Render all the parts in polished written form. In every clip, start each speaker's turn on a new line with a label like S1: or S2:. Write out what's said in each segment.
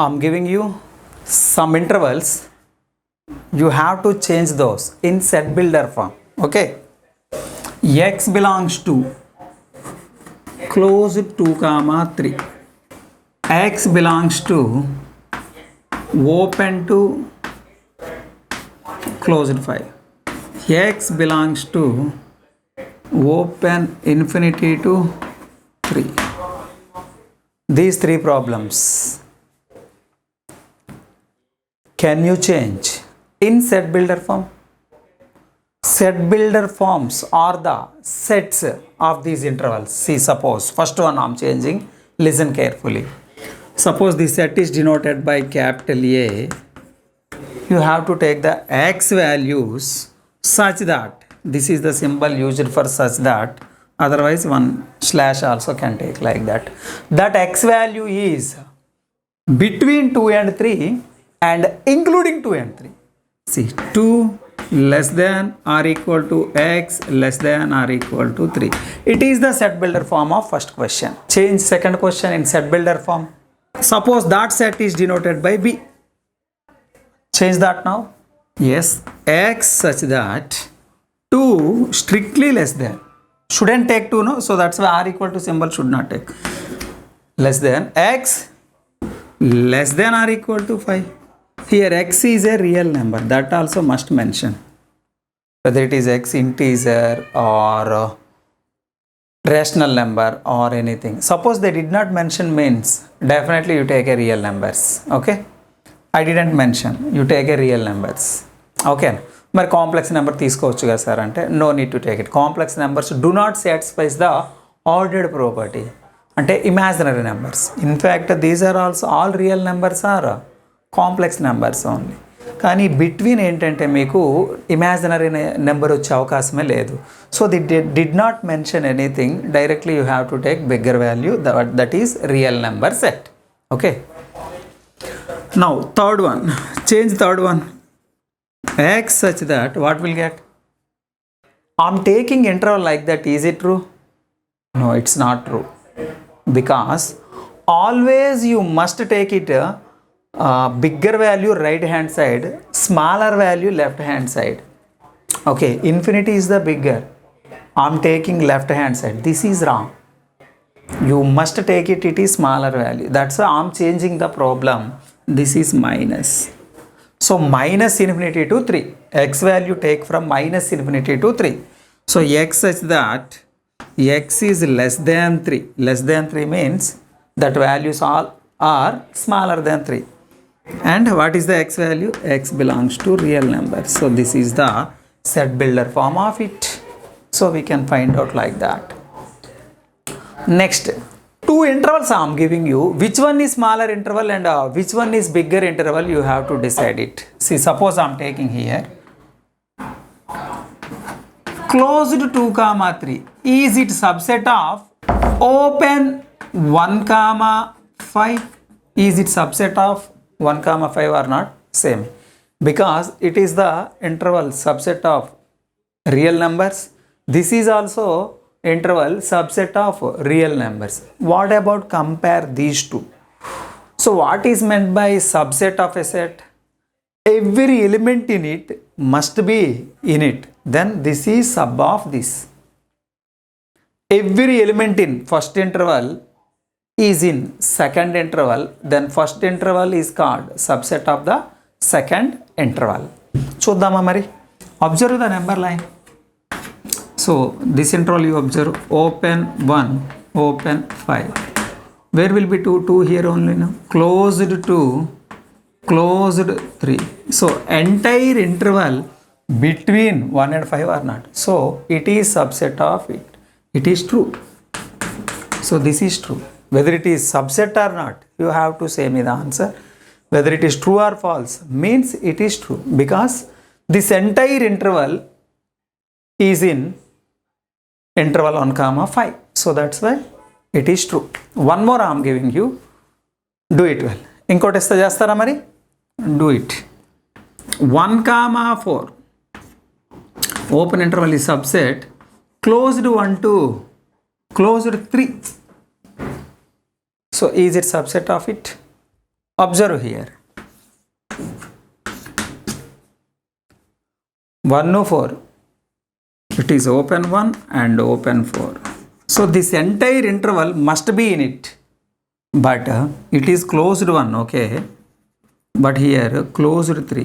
S1: I'm giving you some intervals. You have to change those in set builder form. Okay. X belongs to closed 2 comma 3. X belongs to open to closed 5. X belongs to open infinity to 3. These three problems can you change in set builder form? Set builder forms are the sets of these intervals. See, suppose first one I'm changing, listen carefully. Suppose the set is denoted by capital A. You have to take the x values such that this is the symbol used for such that, otherwise one slash also can take like that. That x value is between 2 and 3 and including 2 and 3. See, 2 less than or equal to x less than or equal to 3. It is the set builder form of first question. Change second question in set builder form. Suppose that set is denoted by B. Change that now. Yes, x such that 2 strictly less than. Shouldn't take 2, no? So that's why r equal to symbol should not take. Less than x less than or equal to 5. Here x is a real number, that also must mention. Whether it is x integer or rational number or anything. Suppose they did not mention means definitely you take a real numbers. Okay. I didn't mention, you take a real numbers. Okay. మరి complex number తీసుకోవచ్చు కదా sir అంటే no need to take it. Complex numbers do not satisfies the ordered property అంటే imaginary numbers. In fact these are also all real numbers are complex numbers only. కానీ between ఏంటంటే మీకు imaginary number వచ్చే అవకాశమే లేదు. So the did not mention anything, directly you have to take bigger value, that is real number set. Okay. Now third one, change third one. X such that what will get? I'm taking interval like that. Is it true? No, it's not true. Because always you must take it bigger value right hand side, smaller value left hand side. Okay, infinity is the bigger. I'm taking left hand side. This is wrong. You must take it, it is smaller value. That's why I'm changing the problem. This is minus. So minus infinity to 3. X value take from minus infinity to 3. So x such that x is less than 3. Less than 3 means that values all are smaller than 3. And what is the x value? X belongs to real number. So this is the set builder form of it. So we can find out like that. Next, two intervals I am giving you. Which one is smaller interval and which one is bigger interval, you have to decide it. See, suppose I am taking here closed 2 comma 3. Is it subset of open 1 comma 5? Is it subset of 1 comma 5 or not? Same. Because it is the interval subset of real numbers. This is also interval subset of real numbers. What about compare these two? So what is meant by subset of a set? Every element in it must be in it. Then this is sub of this. Every element in first interval is in second interval. Then first interval is called subset of the second interval. చూద్దామా మరి? Observe the number line. So this interval you observe open 1, open 5. Where will be 2? 2 here only now. Closed 2, closed 3. So entire interval between 1 and 5 or not. So it is subset of it. It is true. So this is true. Whether it is subset or not, you have to say me the answer. Whether it is true or false means it is true, because this entire interval is in interval 1 comma 5. So that's why it is true. One more I am giving you. Do it well. Inko test chestara mari? Do it. 1 comma 4. Open interval is subset. Closed 1 to closed 3. So is it subset of it? Observe here. 1 to 4. It is open 1 and open 4. So this entire interval must be in it. But it is closed 1, okay. But here closed 3.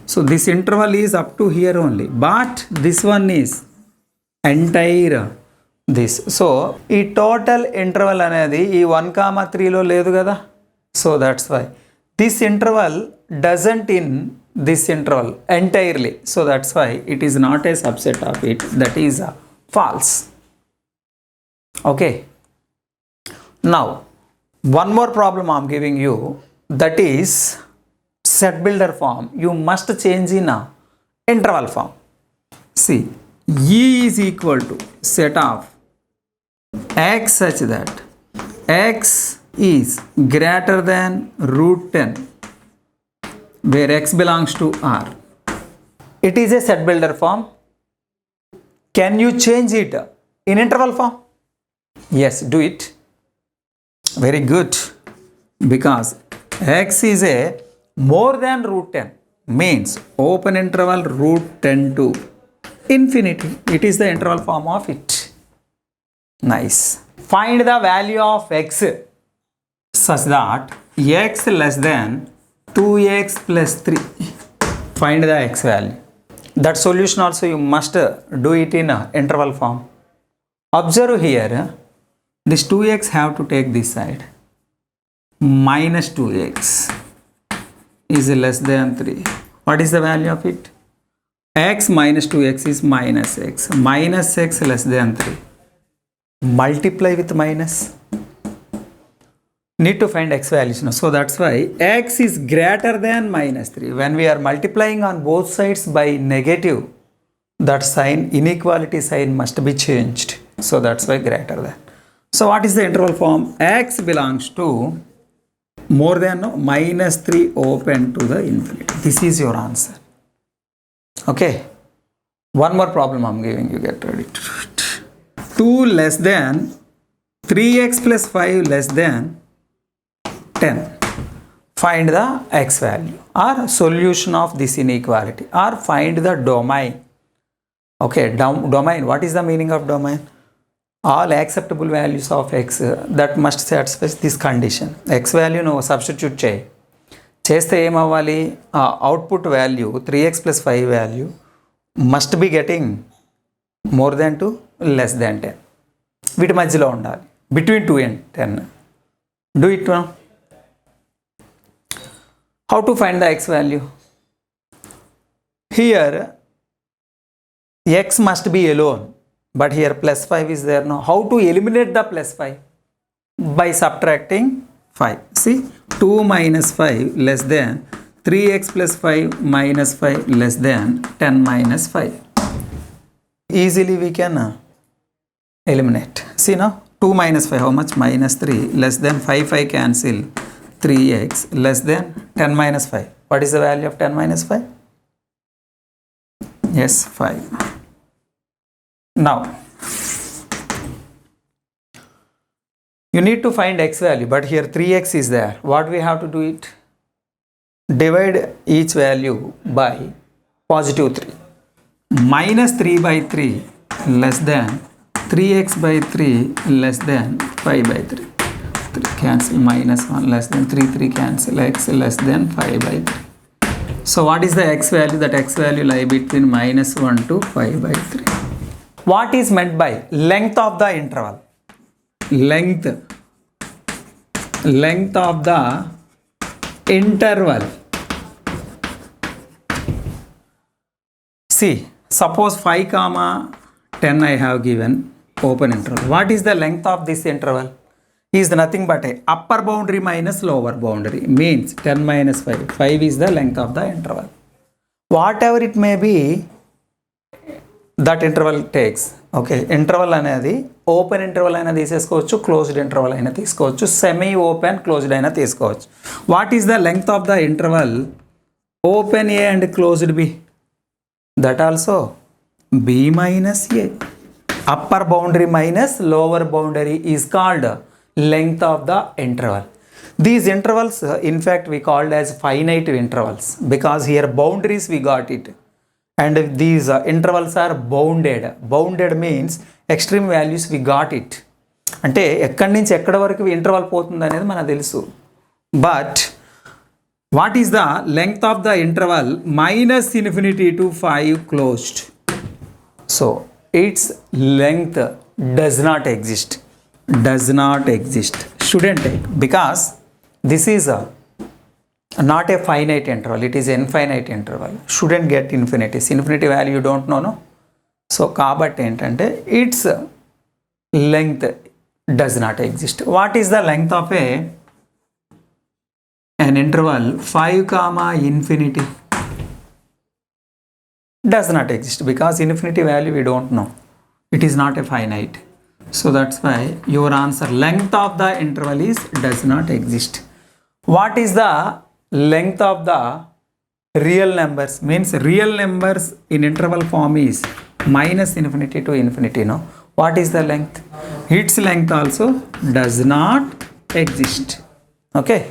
S1: So this interval is up to here only. But this one is entire this. So ఈ total interval అనేది ఈ 1,3లో లేదు కదా. So that's why this interval doesn't in this interval entirely. So that's why it is not a subset of it. That is false. Okay. Now one more problem I'm giving you, that is set builder form. You must change in a interval form. See, E is equal to set of x such that x is greater than root 10 where x belongs to R. It is a set builder form. Can you change it in interval form? Yes, do it. Very good. Because x is a more than root 10 means open interval root 10 to infinity. It is the interval form of it. Nice. Find the value of x such that x less than 2x plus 3. Find the x value. That solution also you must do it in interval form. Observe here, this 2x have to take this side. Minus 2x is less than 3. What is the value of it? X minus 2x is minus x. Minus x less than 3. Multiply with minus. Need to find x values now. So that's why x is greater than minus 3. When we are multiplying on both sides by negative, that sign, inequality sign must be changed. So that's why greater than. So what is the interval form? X belongs to more than minus 3 open to the infinity. This is your answer. Okay. One more problem I'm giving you. Get ready to do it. 2 less than 3x plus 5 less than 10. Find the x value or solution of this inequality or find the domain. Okay, domain. What is the meaning of domain? All acceptable values of x that must satisfy this condition. X value no substitute చేస్తే ఏమవ్వాలి? Output value 3x plus 5 value must be getting more than 2 less than 10. వీటి మధ్యలో ఉండాలి. Between 2 and 10. Do it now. How to find the x value? Here x must be alone, but here plus 5 is there now. How to eliminate the plus 5? By subtracting 5. See, 2 minus 5 less than 3x plus 5 minus 5 less than 10 minus 5. Easily we can eliminate. See now, 2 minus 5 how much? Minus 3 less than 5 cancel. 3x less than 10 minus 5. What is the value of 10 minus 5? Yes, 5. Now, you need to find x value, but here 3x is there. What we have to do it? Divide each value by positive 3. Minus 3 by 3 less than 3x by 3 less than 5 by 3. 3 cancel, minus 1 less than 3 cancel, x less than 5 by 3. So what is the x value? That x value lie between minus 1 to 5 by 3. What is meant by length of the interval? Length of the interval. See, suppose 5 comma 10 I have given open interval. What is the length of this interval? Is nothing but a upper boundary minus lower boundary, means 10 minus 5. 5 is the length of the interval. Whatever it may be, that interval takes. Okay, interval అనేది open interval అయినా తీసేసుకోవచ్చు, closed interval అయినా తీసుకోవచ్చు, semi open closed అయినా తీసుకోవచ్చు. What is the length of the interval open A and closed B? That also B minus A. Upper boundary minus lower boundary is called length of the interval. These intervals, in fact, we called as finite intervals because here boundaries we got it. And these intervals are bounded. Bounded means extreme values we got it. అంటే ఎక్కడి నుంచి ఎక్కడి వరకు interval పోతుంది అనేది మనకు తెలుసు. But what is the length of the interval -∞ to 5 closed. So its length does not exist. Shouldn't take, because this is not a finite interval, it is infinite interval. Shouldn't get infinities. Infinity value you don't know, no? So కాబట్టి ఏంటంటే its length does not exist. What is the length of an interval 5, does not exist, because infinity value we don't know. It is not a finite. So that's why your answer, length of the interval is does not exist. What is the length of the real numbers? Means real numbers in interval form is -∞ to infinity, no? What is the length? Its length also does not exist. Okay.